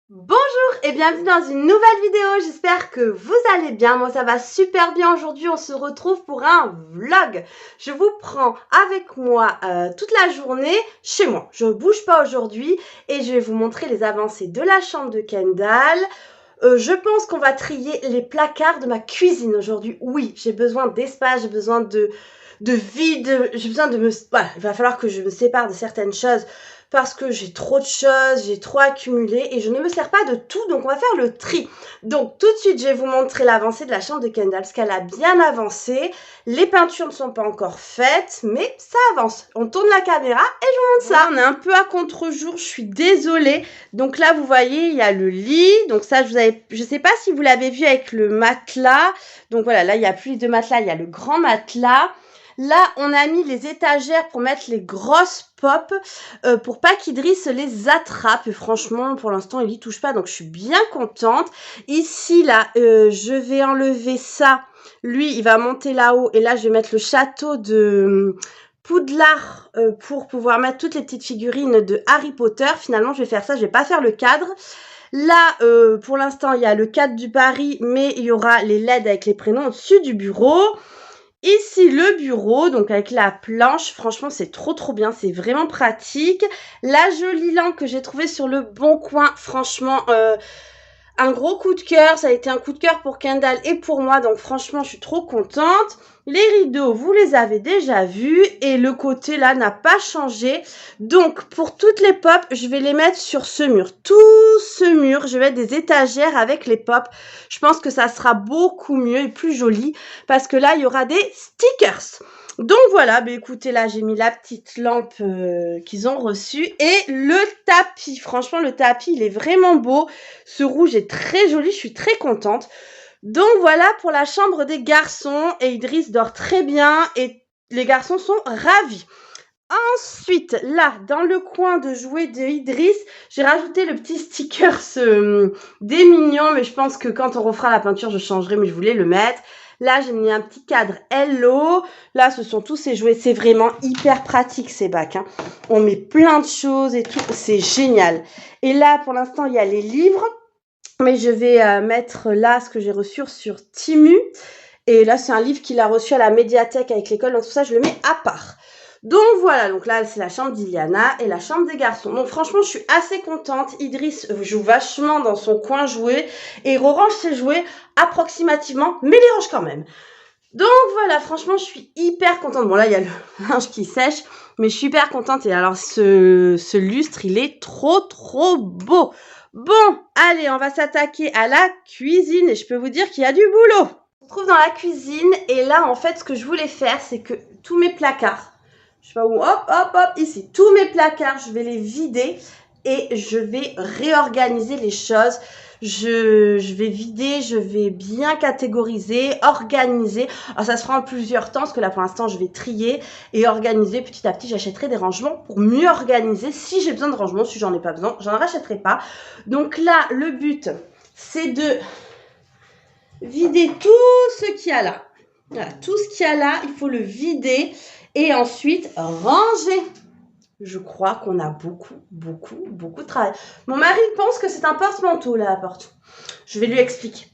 Bonjour et bienvenue dans une nouvelle vidéo, j'espère que vous allez bien, moi ça va super bien. Aujourd'hui on se retrouve pour un vlog. Je vous prends avec moi toute la journée chez moi, je ne bouge pas aujourd'hui et je vais vous montrer les avancées de la chambre de Kendall. Je pense qu'on va trier les placards de ma cuisine aujourd'hui. Oui, j'ai besoin d'espace, j'ai besoin de vide, j'ai besoin de me... Voilà, il va falloir que je me sépare de certaines choses parce que j'ai trop de choses, j'ai trop accumulé et je ne me sers pas de tout, donc on va faire le tri. Donc tout de suite, je vais vous montrer l'avancée de la chambre de Kendall, parce qu'elle a bien avancé. Les peintures ne sont pas encore faites, mais ça avance. On tourne la caméra et je vous montre ça. On est un peu à contre-jour, je suis désolée. Donc là, vous voyez, il y a le lit. Donc ça, je sais pas si vous l'avez vu avec le matelas. Donc voilà, là, il n'y a plus de matelas, il y a le grand matelas. Là, on a mis les étagères pour mettre les grosses pop pour pas qu'Idriss les attrape. Et franchement, pour l'instant, il y touche pas, donc je suis bien contente. Ici, là, je vais enlever ça. Lui, il va monter là-haut. Et là, je vais mettre le château de Poudlard pour pouvoir mettre toutes les petites figurines de Harry Potter. Finalement, je vais faire ça. Je vais pas faire le cadre. Là, pour l'instant, il y a le cadre du Paris, mais il y aura les LED avec les prénoms au-dessus du bureau. Ici, le bureau, donc avec la planche, franchement, c'est trop bien, c'est vraiment pratique. La jolie lampe que j'ai trouvée sur le Bon Coin, franchement, un gros coup de cœur. Ça a été un coup de cœur pour Kendall et pour moi, donc franchement, je suis trop contente. Les rideaux, vous les avez déjà vus et le côté là n'a pas changé. Donc, pour toutes les pop, je vais les mettre sur ce mur. Tout ce mur, je vais mettre des étagères avec les pop. Je pense que ça sera beaucoup mieux et plus joli parce que là, il y aura des stickers. Donc voilà, bah écoutez, là j'ai mis la petite lampe qu'ils ont reçue et le tapis. Franchement, le tapis, il est vraiment beau. Ce rouge est très joli, je suis très contente. Donc voilà pour la chambre des garçons et Idriss dort très bien et les garçons sont ravis. Ensuite, là, dans le coin de jouets de Idriss, j'ai rajouté le petit sticker des mignons, mais je pense que quand on refera la peinture, je changerai, mais je voulais le mettre. Là, j'ai mis un petit cadre Hello. Là, ce sont tous ces jouets. C'est vraiment hyper pratique, ces bacs. Hein. On met plein de choses et tout. C'est génial. Et là, pour l'instant, il y a les livres. Mais je vais mettre là ce que j'ai reçu sur Timu. Et là, c'est un livre qu'il a reçu à la médiathèque avec l'école. Donc, tout ça, je le mets à part. Donc voilà, donc là c'est la chambre d'Iliana et la chambre des garçons. Donc franchement je suis assez contente. Idriss joue vachement dans son coin jouet et il range ses jouets approximativement, mais les range quand même. Donc voilà, franchement je suis hyper contente. Bon là il y a le linge qui sèche, mais je suis hyper contente. Et alors ce lustre il est trop beau. Bon, allez on va s'attaquer à la cuisine et je peux vous dire qu'il y a du boulot. On se trouve dans la cuisine et là en fait ce que je voulais faire c'est que tous mes placards, je sais pas où, hop, ici, tous mes placards, je vais les vider et je vais réorganiser les choses. Je vais vider, je vais bien catégoriser, organiser. Alors ça se fera en plusieurs temps parce que là pour l'instant je vais trier et organiser petit à petit. J'achèterai des rangements pour mieux organiser si j'ai besoin de rangements. Si j'en ai pas besoin, j'en rachèterai pas. Donc là le but c'est de vider tout ce qu'il y a là. Voilà, tout ce qu'il y a là, il faut le vider. Et ensuite, ranger. Je crois qu'on a beaucoup de travail. Mon mari pense que c'est un porte-manteau, là, la porte. Je vais lui expliquer.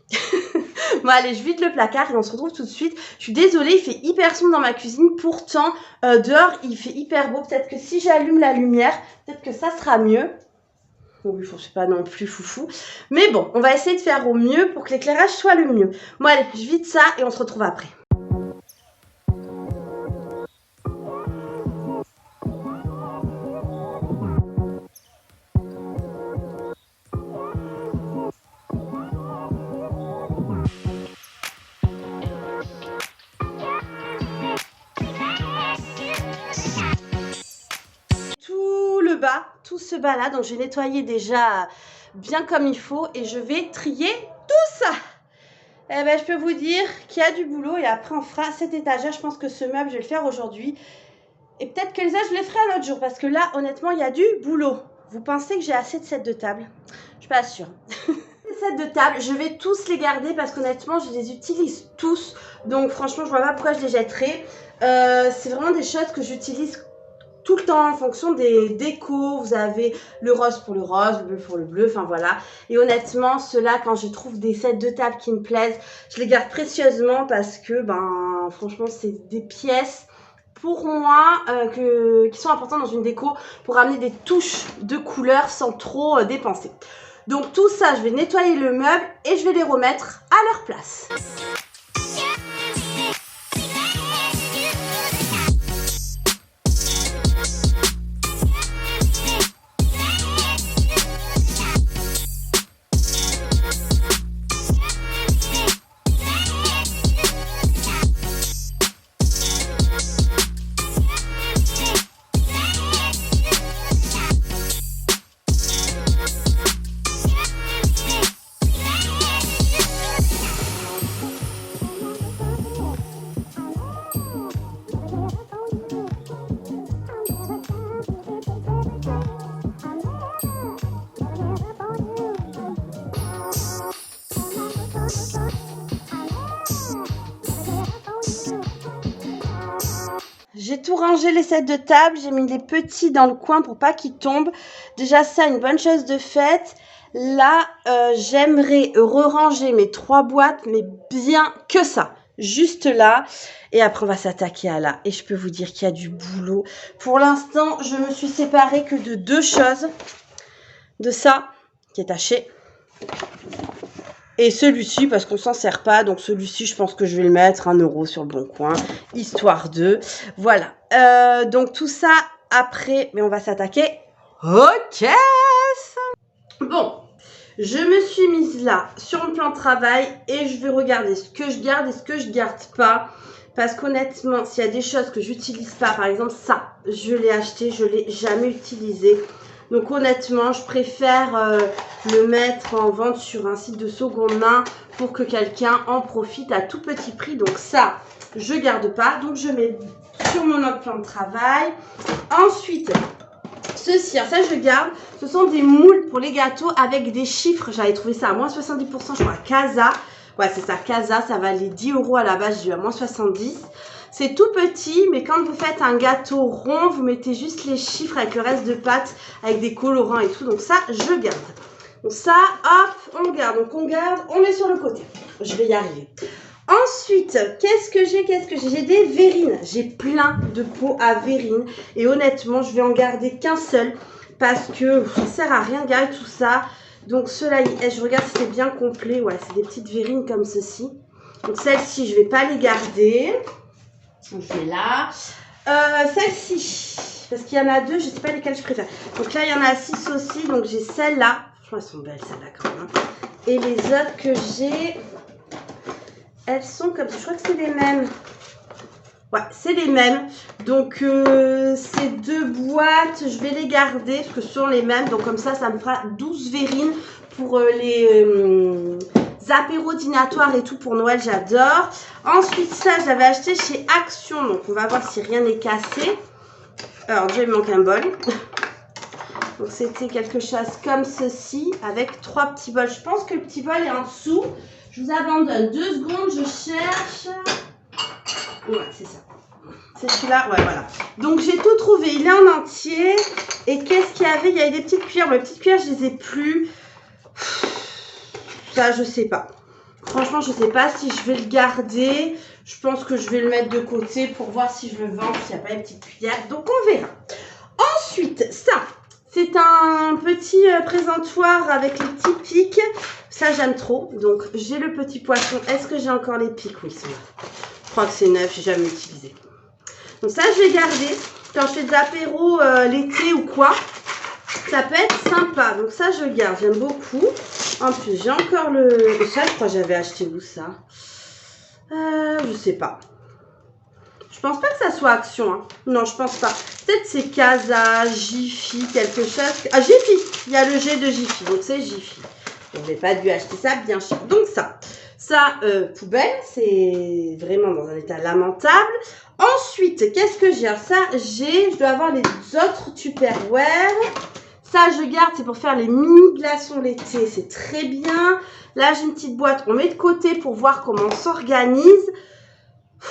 Bon, allez, je vide le placard et on se retrouve tout de suite. Je suis désolée, il fait hyper sombre dans ma cuisine. Pourtant, dehors, il fait hyper beau. Peut-être que si j'allume la lumière, peut-être que ça sera mieux. Oui, c'est pas non plus foufou. Mais bon, on va essayer de faire au mieux pour que l'éclairage soit le mieux. Bon, allez, je vide ça et on se retrouve après. Tout ce bas là, donc j'ai nettoyé déjà bien comme il faut et je vais trier tout ça. Eh ben je peux vous dire qu'il y a du boulot et après on fera cette étagère. Je pense que ce meuble je vais le faire aujourd'hui et peut-être que les autres je les ferai un autre jour parce que là honnêtement il y a du boulot. Vous pensez que j'ai assez de sets de table? Je suis pas sûre. Les sets de table, je vais tous les garder parce qu'honnêtement je les utilise tous, donc franchement je vois pas pourquoi je les jetterai. C'est vraiment des choses que j'utilise tout le temps en fonction des décos. Vous avez le rose pour le rose, le bleu pour le bleu, enfin voilà. Et honnêtement, ceux-là, quand je trouve des sets de table qui me plaisent, je les garde précieusement parce que, ben, franchement, c'est des pièces pour moi qui sont importantes dans une déco pour amener des touches de couleurs sans trop dépenser. Donc tout ça, je vais nettoyer le meuble et je vais les remettre à leur place. J'ai tout rangé les sets de table, j'ai mis les petits dans le coin pour pas qu'ils tombent. Déjà ça, une bonne chose de faite. Là, j'aimerais re-ranger mes 3 boîtes, mais bien que ça. Juste là. Et après, on va s'attaquer à là. Et je peux vous dire qu'il y a du boulot. Pour l'instant, je me suis séparée que de 2 choses. De ça, qui est taché. Et celui-ci, parce qu'on s'en sert pas. Donc celui-ci, je pense que je vais le mettre 1 € sur le bon coin. Histoire de... Voilà. Donc tout ça, après, mais on va s'attaquer aux caisses. Bon, je me suis mise là, sur le plan de travail. Et je vais regarder ce que je garde et ce que je garde pas. Parce qu'honnêtement, s'il y a des choses que j'utilise pas, par exemple ça, je l'ai acheté, je l'ai jamais utilisé. Donc honnêtement, je préfère le mettre en vente sur un site de seconde main pour que quelqu'un en profite à tout petit prix. Donc ça, je garde pas. Donc je mets sur mon autre plan de travail. Ensuite, ceci, ça je garde. Ce sont des moules pour les gâteaux avec des chiffres. J'avais trouvé ça à moins 70%, je crois, à Casa. Ouais, c'est ça, Casa, ça valait 10 € à la base, j'ai eu à moins 70. C'est tout petit, mais quand vous faites un gâteau rond, vous mettez juste les chiffres avec le reste de pâte, avec des colorants et tout. Donc ça, je garde. Donc ça, hop, on garde. Donc on garde, on met sur le côté. Je vais y arriver. Ensuite, qu'est-ce que j'ai? J'ai des verrines. J'ai plein de pots à verrines. Et honnêtement, je vais en garder qu'un seul. Parce que ça sert à rien de garder tout ça. Donc ceux-là, je regarde si c'est bien complet. Ouais, c'est des petites verrines comme ceci. Donc celles-ci, je ne vais pas les garder. Je vais là. Celle-ci, parce qu'il y en a 2, je ne sais pas lesquelles je préfère. Donc là, il y en a 6 aussi. Donc j'ai celle-là. Franchement, elles sont belles, celles-là quand même. Et les autres que j'ai, elles sont comme ça. Je crois que c'est les mêmes. Ouais, c'est les mêmes. Donc ces 2 boîtes, je vais les garder parce que ce sont les mêmes. Donc comme ça me fera 12 verrines pour les... apéros dînatoires et tout pour Noël, j'adore. Ensuite, ça, je l'avais acheté chez Action. Donc, on va voir si rien n'est cassé. Alors, déjà, il me manque un bol. Donc, c'était quelque chose comme ceci, avec 3 petits bols. Je pense que le petit bol est en dessous. Je vous abandonne 2 secondes, je cherche. Ouais, c'est ça. C'est celui-là, ouais, voilà. Donc, j'ai tout trouvé. Il est en entier. Et qu'est-ce qu'il y avait? Il y avait des petites cuillères. Mais les petites cuillères, je les ai plus. Ça, je sais pas. Franchement, je sais pas si je vais le garder. Je pense que je vais le mettre de côté pour voir si je le vends, s'il n'y a pas les petites cuillères. Donc, on verra. Ensuite, ça, c'est un petit présentoir avec les petits pics. Ça, j'aime trop. Donc, j'ai le petit poisson. Est-ce que j'ai encore les pics? Oui, c'est neuf. Je crois que c'est neuf. J'ai jamais utilisé. Donc, ça, je vais garder. Quand je fais des apéros l'été ou quoi, ça peut être sympa. Donc, ça, je garde. J'aime beaucoup. En plus, j'ai encore le... Ça, je crois que j'avais acheté où, ça? Je sais pas. Je pense pas que ça soit Action. Hein. Non, je pense pas. Peut-être c'est Casa, Jiffy, quelque chose. Ah, Jiffy. Il y a le G de Jiffy. Donc, c'est Jiffy. On n'avait pas dû acheter ça bien cher. Donc, ça. Ça, poubelle. C'est vraiment dans un état lamentable. Ensuite, qu'est-ce que j'ai? Ça, je dois avoir les autres Tupperware. Ça, je garde, c'est pour faire les mini glaçons l'été. C'est très bien. Là, j'ai une petite boîte. On met de côté pour voir comment on s'organise.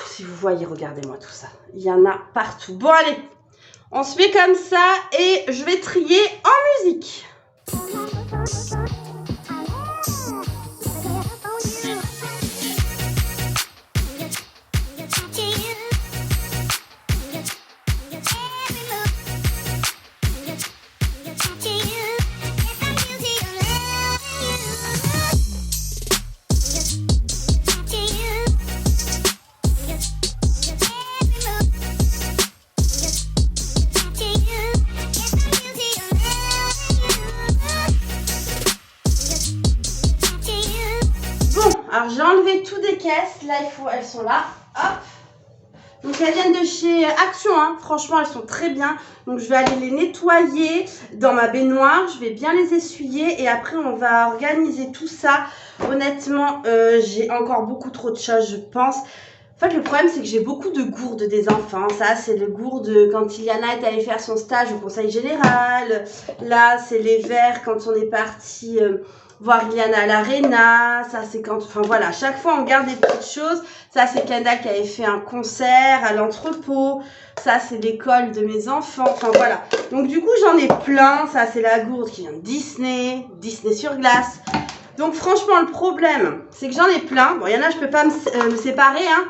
Si vous voyez, regardez-moi tout ça. Il y en a partout. Bon, allez. On se fait comme ça et je vais trier en musique. Alors j'ai enlevé tout des caisses, là elles sont là, hop. Donc elles viennent de chez Action, hein. Franchement elles sont très bien. Donc je vais aller les nettoyer dans ma baignoire, je vais bien les essuyer et après on va organiser tout ça. Honnêtement, j'ai encore beaucoup trop de choses je pense. En fait le problème c'est que j'ai beaucoup de gourdes des enfants. Ça c'est le gourde quand Iliana est allée faire son stage au conseil général. Là c'est les verres quand on est parti... voir Iliana à l'Arena, ça c'est quand... Enfin voilà, chaque fois on garde des petites choses. Ça c'est Kendall qui avait fait un concert à l'entrepôt. Ça c'est l'école de mes enfants. Enfin voilà. Donc du coup j'en ai plein. Ça c'est la gourde qui vient de Disney. Disney sur glace. Donc franchement le problème c'est que j'en ai plein. Bon il y en a je peux pas me séparer hein.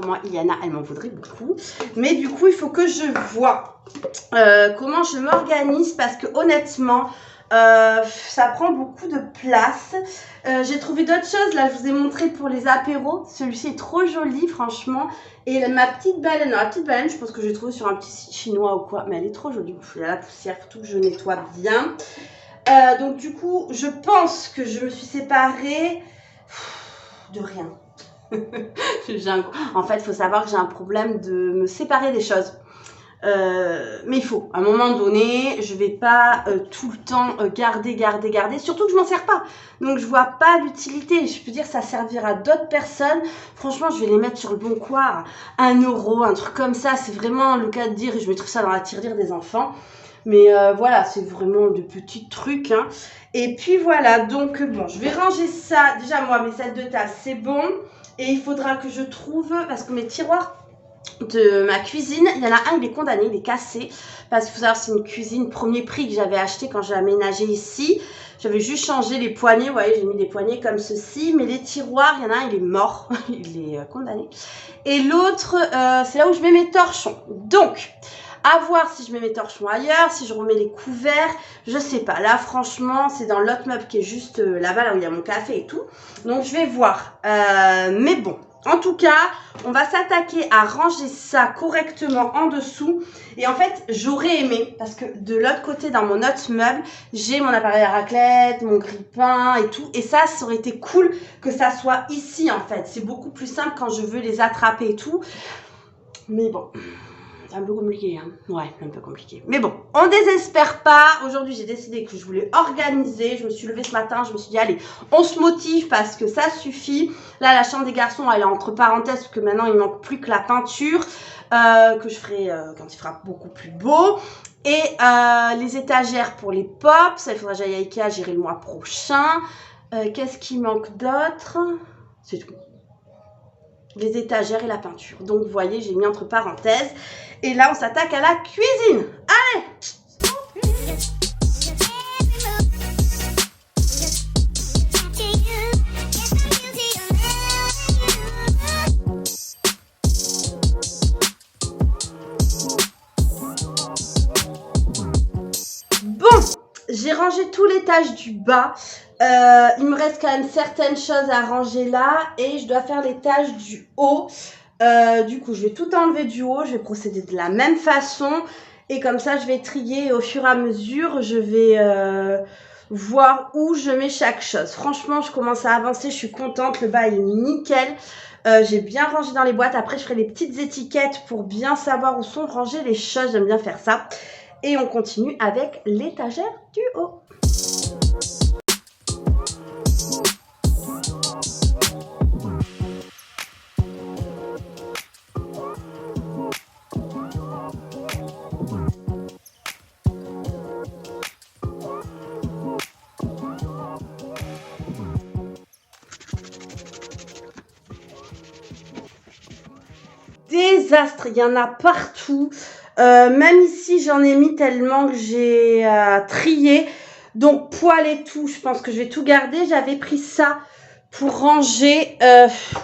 Moi, Iliana, elle m'en voudrait beaucoup. Mais du coup, il faut que je vois comment je m'organise parce que honnêtement... ça prend beaucoup de place. J'ai trouvé d'autres choses. Là, je vous ai montré pour les apéros. Celui-ci est trop joli, franchement. Et ma petite baleine. Alors, la petite baleine, je pense que j'ai trouvé sur un petit site chinois ou quoi. Mais elle est trop jolie. Il y a la poussière, il faut que je nettoie bien. Donc, du coup, je pense que je me suis séparée de rien. En fait, il faut savoir que j'ai un problème de me séparer des choses. Mais il faut, à un moment donné, je vais pas tout le temps garder, surtout que je m'en sers pas. Donc je vois pas l'utilité. Je peux dire ça servira à d'autres personnes. Franchement, je vais les mettre sur le bon coin à 1 €, un truc comme ça. C'est vraiment le cas de dire, je mettrai ça dans la tirelire des enfants. Mais voilà, c'est vraiment de petits trucs. Hein. Et puis voilà, donc bon, je vais ranger ça. Déjà moi, mes sets de tasse, c'est bon. Et il faudra que je trouve, parce que mes tiroirs de ma cuisine, il y en a un, il est condamné, il est cassé parce qu'il faut savoir c'est une cuisine premier prix que j'avais acheté quand j'ai aménagé ici. J'avais juste changé les poignées, vous voyez, j'ai mis des poignées comme ceci, mais les tiroirs, il y en a un, il est mort, il est condamné. Et l'autre, c'est là où je mets mes torchons. Donc, à voir si je mets mes torchons ailleurs, si je remets les couverts, je sais pas. Là, franchement, c'est dans l'autre meuble qui est juste là-bas, là où il y a mon café et tout. Donc, je vais voir. Mais bon. En tout cas, on va s'attaquer à ranger ça correctement en dessous. Et en fait, j'aurais aimé, parce que de l'autre côté, dans mon autre meuble, j'ai mon appareil à raclette, mon grille-pain et tout. Et ça aurait été cool que ça soit ici, en fait. C'est beaucoup plus simple quand je veux les attraper et tout. Mais bon... c'est un peu compliqué, hein. Ouais, un peu compliqué. Mais bon, on désespère pas. Aujourd'hui, j'ai décidé que je voulais organiser. Je me suis levée ce matin, je me suis dit, allez, on se motive parce que ça suffit. Là, la chambre des garçons, elle est entre parenthèses parce que maintenant, il manque plus que la peinture que je ferai quand il fera beaucoup plus beau. Et les étagères pour les pops. Ça, il faudra que j'aille à Ikea, j'irai le mois prochain. Qu'est-ce qui manque d'autre? C'est tout. Les étagères et la peinture. Donc, vous voyez, j'ai mis entre parenthèses. Et là, on s'attaque à la cuisine. Allez! Bon, j'ai rangé tout l'étage du bas. Il me reste quand même certaines choses à ranger là. Et je dois faire l'étage du haut. Du coup, je vais tout enlever du haut. Je vais procéder de la même façon. Et comme ça, je vais trier. Et au fur et à mesure, je vais voir où je mets chaque chose. Franchement, je commence à avancer. Je suis contente. Le bas est nickel. J'ai bien rangé dans les boîtes. Après, je ferai les petites étiquettes pour bien savoir où sont rangées les choses. J'aime bien faire ça. Et on continue avec l'étagère du haut. Désastre, il y en a partout. Même ici, j'en ai mis tellement que j'ai trié. Donc, poêle et tout, je pense que je vais tout garder. J'avais pris ça pour ranger.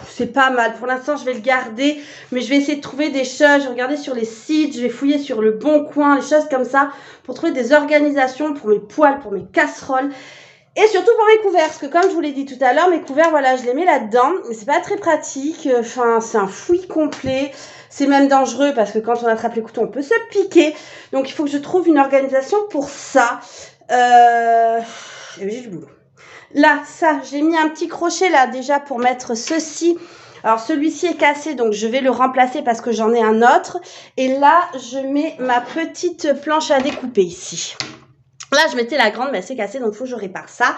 C'est pas mal. Pour l'instant, je vais le garder. Mais je vais essayer de trouver des choses. Je vais regarder sur les sites. Je vais fouiller sur le Bon Coin, les choses comme ça. Pour trouver des organisations pour mes poêles, pour mes casseroles. Et surtout pour mes couverts, parce que comme je vous l'ai dit tout à l'heure, mes couverts, voilà, je les mets là-dedans, mais c'est pas très pratique, enfin, c'est un fouillis complet, c'est même dangereux, parce que quand on attrape les couteaux, on peut se piquer, donc il faut que je trouve une organisation pour ça, j'ai du boulot. Là, ça, j'ai mis un petit crochet là, déjà, pour mettre ceci. Alors, celui-ci est cassé, donc je vais le remplacer parce que j'en ai un autre, et là, je mets ma petite planche à découper ici. Là, je mettais la grande, mais elle s'est cassée, donc il faut que je répare ça.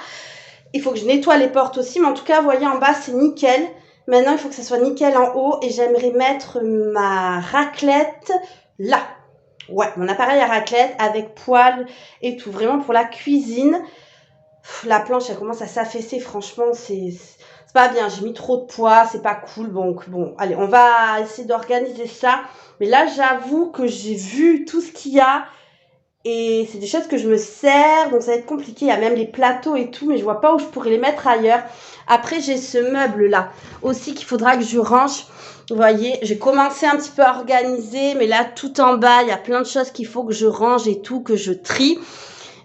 Il faut que je nettoie les portes aussi, mais en tout cas, vous voyez, en bas, c'est nickel. Maintenant, il faut que ça soit nickel en haut, et j'aimerais mettre ma raclette là. Ouais, mon appareil à raclette avec poêle et tout, vraiment pour la cuisine. La planche, elle commence à s'affaisser, franchement, c'est pas bien. J'ai mis trop de poids, c'est pas cool. Donc, bon, allez, on va essayer d'organiser ça. Mais là, j'avoue que j'ai vu tout ce qu'il y a. Et c'est des choses que je me sers, donc ça va être compliqué. Il y a même les plateaux et tout, mais je vois pas où je pourrais les mettre ailleurs. Après, j'ai ce meuble-là aussi qu'il faudra que je range. Vous voyez, j'ai commencé un petit peu à organiser, mais là, tout en bas, il y a plein de choses qu'il faut que je range et tout, que je trie.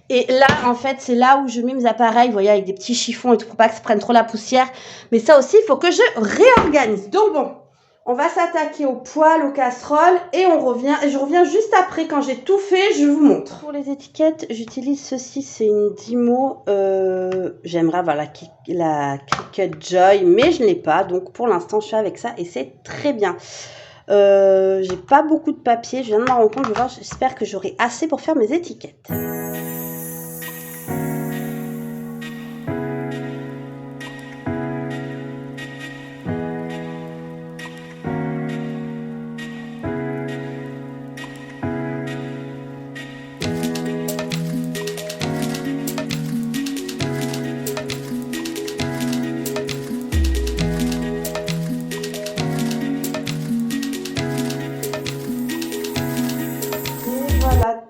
Et là, en fait, c'est là où je mets mes appareils, vous voyez, avec des petits chiffons et tout, pour pas que ça prenne trop la poussière. Mais ça aussi, il faut que je réorganise. Donc bon, on va s'attaquer aux poêles, aux casseroles et on revient. Et je reviens juste après, quand j'ai tout fait, je vous montre. Pour les étiquettes, j'utilise ceci, c'est une Dymo. J'aimerais avoir la Cricut Joy, mais je ne l'ai pas. Donc pour l'instant, je suis avec ça et c'est très bien. J'ai pas beaucoup de papier, je viens de m'en rendre compte. J'espère que j'aurai assez pour faire mes étiquettes.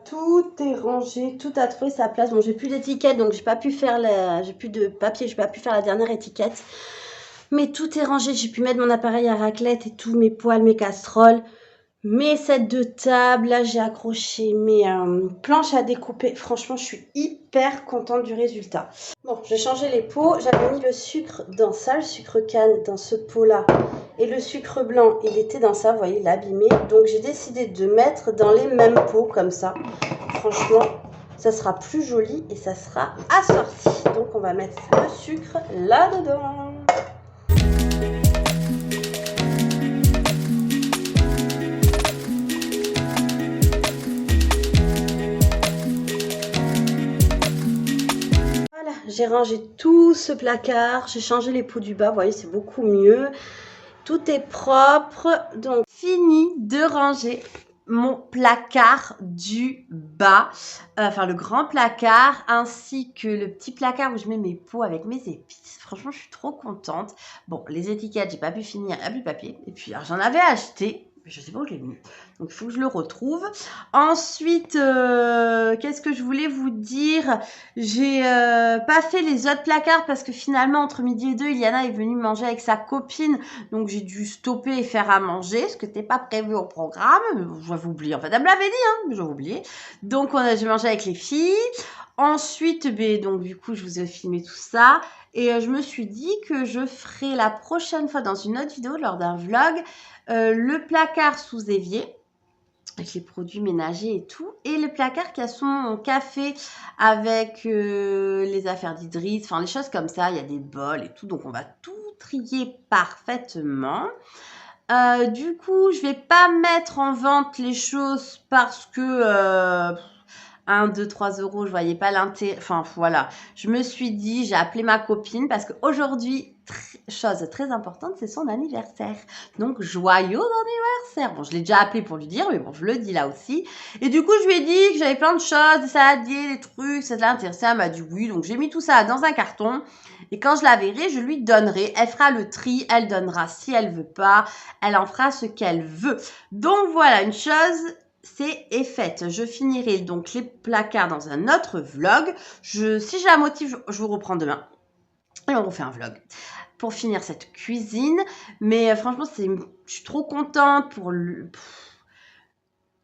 Tout est rangé, tout a trouvé sa place. Bon, j'ai plus d'étiquette, donc j'ai pas pu faire j'ai plus de papier, j'ai pas pu faire la dernière étiquette. Mais tout est rangé, j'ai pu mettre mon appareil à raclette et tout, mes poêles, mes casseroles, mes sets de table. Là, j'ai accroché mes planches à découper. Franchement, je suis hyper contente du résultat. Bon, j'ai changé les pots. J'avais mis le sucre dans ça, le sucre canne dans ce pot-là. Et le sucre blanc, il était dans ça, vous voyez, il est abîmé. Donc, j'ai décidé de mettre dans les mêmes pots, comme ça. Franchement, ça sera plus joli et ça sera assorti. Donc, on va mettre le sucre là-dedans. Voilà, j'ai rangé tout ce placard. J'ai changé les pots du bas, vous voyez, c'est beaucoup mieux. Tout est propre, donc fini de ranger mon placard du bas, enfin le grand placard, ainsi que le petit placard où je mets mes pots avec mes épices. Franchement, je suis trop contente. Bon, les étiquettes, j'ai pas pu finir, il n'y a plus de papier. Et puis, j'en avais acheté, mais je sais pas où je l'ai mis. Donc, il faut que je le retrouve. Ensuite, qu'est-ce que je voulais vous dire? J'ai pas fait les autres placards parce que finalement, entre midi et 2, Iliana est venue manger avec sa copine. Donc, j'ai dû stopper et faire à manger, ce que n'était pas prévu au programme. J'avais oublié. En fait, elle me l'avait dit, hein, mais j'avais oublié. Donc, j'ai mangé avec les filles. Ensuite, donc, du coup, je vous ai filmé tout ça. Et je me suis dit que je ferai la prochaine fois dans une autre vidéo, lors d'un vlog, le placard sous évier avec les produits ménagers et tout, et le placard qui a son café avec les affaires d'Idriss, enfin les choses comme ça, il y a des bols et tout, donc on va tout trier parfaitement. Du coup, je vais pas mettre en vente les choses parce que 1, 2, 3 euros, je voyais pas l'intérêt. Enfin, voilà. Je me suis dit, j'ai appelé ma copine parce qu'aujourd'hui, chose très importante, c'est son anniversaire. Donc, joyeux anniversaire. Bon, je l'ai déjà appelé pour lui dire, mais bon, je le dis là aussi. Et du coup, je lui ai dit que j'avais plein de choses, des saladiers, des trucs, ça l'intéressait. Elle m'a dit oui. Donc, j'ai mis tout ça dans un carton. Et quand je la verrai, je lui donnerai. Elle fera le tri, elle donnera si elle veut pas. Elle en fera ce qu'elle veut. Donc, voilà, une chose est faite. Je finirai donc les placards dans un autre vlog. Si j'ai la motive, je vous reprends demain. Et on refait un vlog pour finir cette cuisine. Mais franchement, je suis trop contente pour le...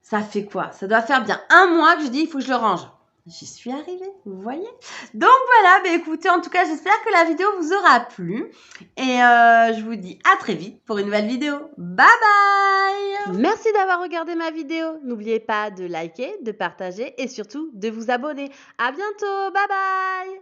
Ça fait quoi? Ça doit faire bien un mois que je dis il faut que je le range. J'y suis arrivée, vous voyez. Donc voilà, écoutez, en tout cas, j'espère que la vidéo vous aura plu. Et je vous dis à très vite pour une nouvelle vidéo. Bye bye! Merci d'avoir regardé ma vidéo. N'oubliez pas de liker, de partager et surtout de vous abonner. À bientôt, bye bye!